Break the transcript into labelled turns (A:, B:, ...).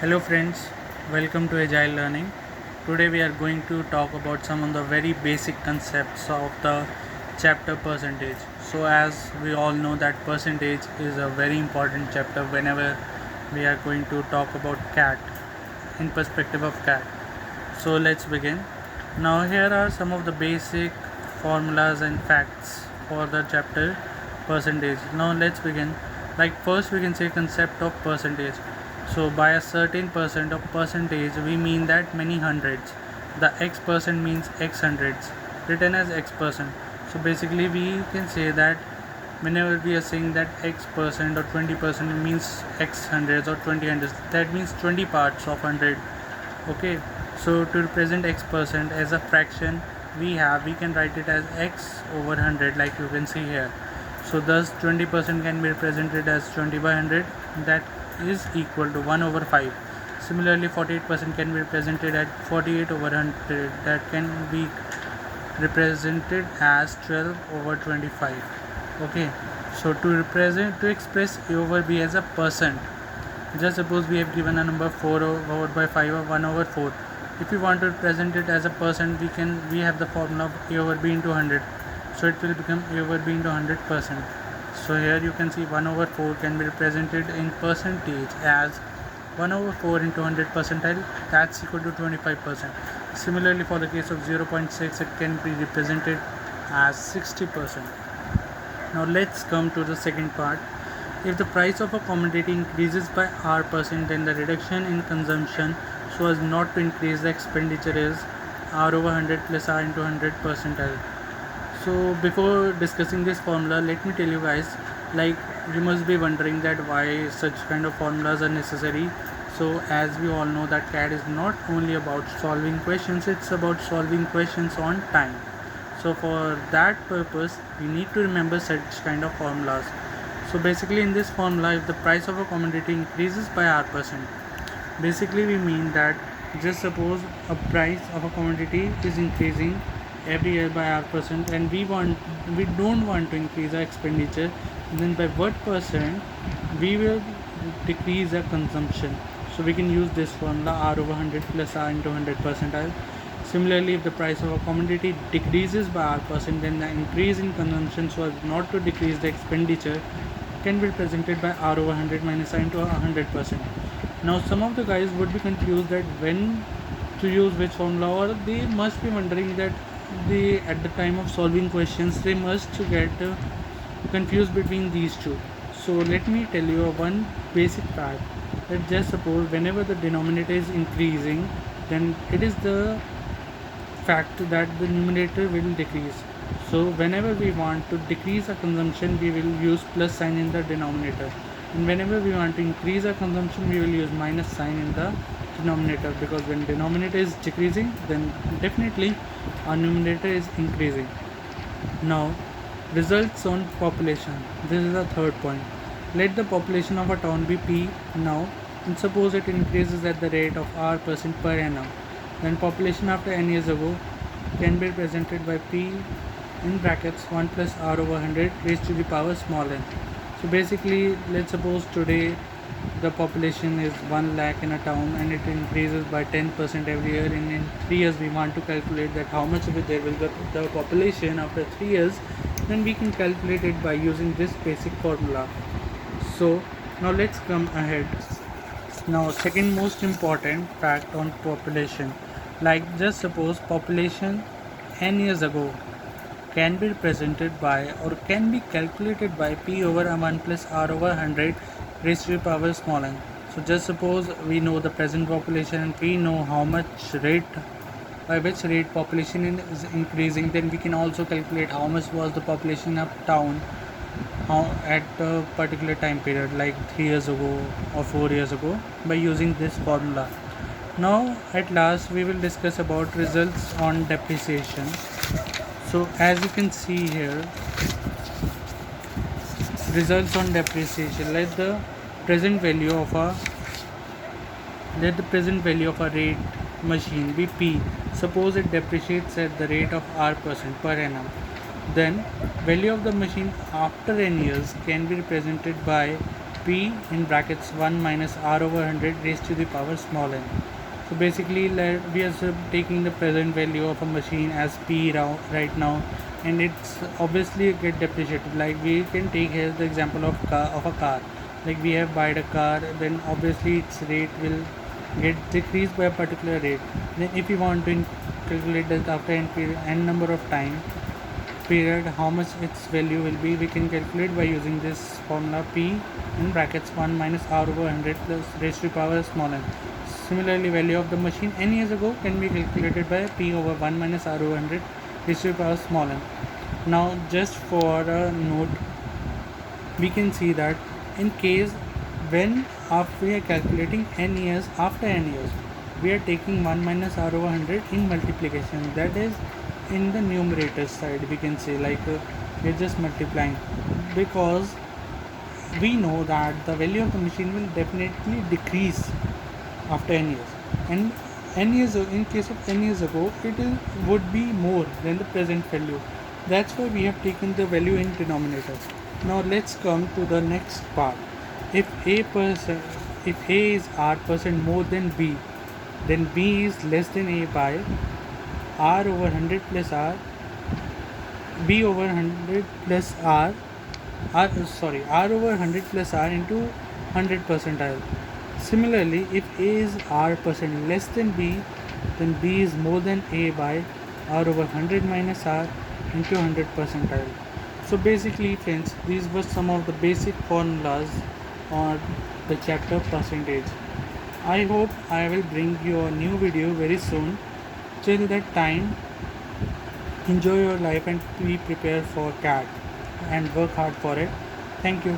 A: Hello friends, welcome to Agile Learning. Today we are going to talk about some of the very basic concepts of the chapter percentage. So as we all know that percentage is a very important chapter whenever we are going to talk about CAT in perspective of CAT. So let's begin. Now here are some of the basic formulas and facts for the chapter percentage. Now let's begin. Like first we can say concept of percentage. So by a certain percent of percentage we mean that many hundreds. The x percent means x hundreds written as x percent. So basically we can say that whenever we are saying that x percent or 20% means x hundreds or 20 hundreds, that means 20 parts of 100. Okay, so to represent x percent as a fraction we can write it as x over 100 like you can see here. So thus 20% can be represented as 20 by 100, that is equal to 1 over 5. Similarly 48% can be represented at 48 over 100, that can be represented as 12 over 25. Okay, so to express a over b as a percent, just suppose we have given a number 4 over by 5 or 1 over 4. If we want to represent it as a percent, we have the formula of a over b into 100. So it will become a over b into 100%. So here you can see 1 over 4 can be represented in percentage as 1 over 4 into 100 percentile, that's equal to 25%. Similarly for the case of 0.6 it can be represented as 60%. Now let's come to the second part. If the price of a commodity increases by R%, then the reduction in consumption so as not to increase the expenditure is R over 100 plus R into 100 percentile. So before discussing this formula, let me tell you guys, like you must be wondering that why such kind of formulas are necessary. So as we all know that CAD is not only about solving questions, it's about solving questions on time. So for that purpose we need to remember such kind of formulas. So basically in this formula, if the price of a commodity increases by R%, basically we mean that just suppose a price of a commodity is increasing every year by R%, and we don't want to increase our expenditure, then by what percent we will decrease our consumption. So we can use this formula R over 100 plus R into 100 percentile. Similarly, if the price of a commodity decreases by R%, then the increase in consumption so as not to decrease the expenditure can be represented by R over 100 minus I into 100%. Now some of the guys would be confused that when to use which formula, or they must be wondering that they at the time of solving questions they must get confused between these two. So let me tell you one basic fact, that just suppose whenever the denominator is increasing, then it is the fact that the numerator will decrease. So whenever we want to decrease our consumption we will use plus sign in the denominator, and whenever we want to increase our consumption we will use minus sign in the denominator, because when denominator is decreasing then definitely our numerator is increasing. Now results on population, this is the third point. Let the population of a town be P now, and suppose it increases at the rate of R% per annum, then population after n years ago can be represented by P in brackets 1 plus R over 100 raised to the power small n. So basically let's suppose today the population is 1 lakh in a town and it increases by 10% every year, and in 3 years we want to calculate that how much of it there will be the population after 3 years, then we can calculate it by using this basic formula. So now let's come ahead. Now second most important fact on population, like just suppose population n years ago can be represented by or can be calculated by P over 1 plus R over 100 raised to the power small n. So just suppose we know the present population and we know how much rate, by which rate population is increasing, then we can also calculate how much was the population of town at a particular time period like 3 years ago or 4 years ago by using this formula. Now at last we will discuss about results on depreciation. So as you can see here, results on depreciation, let the present value of a rate machine be P. Suppose it depreciates at the rate of R% per annum, then value of the machine after n years can be represented by p in brackets 1 minus r over 100 raised to the power small n. So basically we are taking the present value of a machine as p right now, and it's obviously get depreciated. Like we can take here the example of a car. Like we have bought a car, then obviously its rate will get decreased by a particular rate. Then if you want to calculate that after n number of time period how much its value will be, we can calculate by using this formula p in brackets 1 minus r over 100 plus raised to the power small n. Similarly, value of the machine n years ago can be calculated by p over 1 minus r over 100 raised to the power small n. Now just for a note, we can see that in case when after we are calculating n years after n years, we are taking 1 minus r over 100 in multiplication, that is in the numerator side. We can say like we're just multiplying, because we know that the value of the machine will definitely decrease after n years, and n years in case of n years ago would be more than the present value. That's why we have taken the value in denominator. Now let's come to the next part. If a is r percent more than b, then b is less than a by r over 100 plus r, b over 100 plus r over 100 plus r into 100 percentile. Similarly, if a is r percent less than b, then b is more than a by r over 100 minus r into 100 percentile. So basically friends, these were some of the basic formulas on the chapter percentage. I hope I will bring you a new video very soon. Till that time, enjoy your life and be prepared for CAT and work hard for it. Thank you.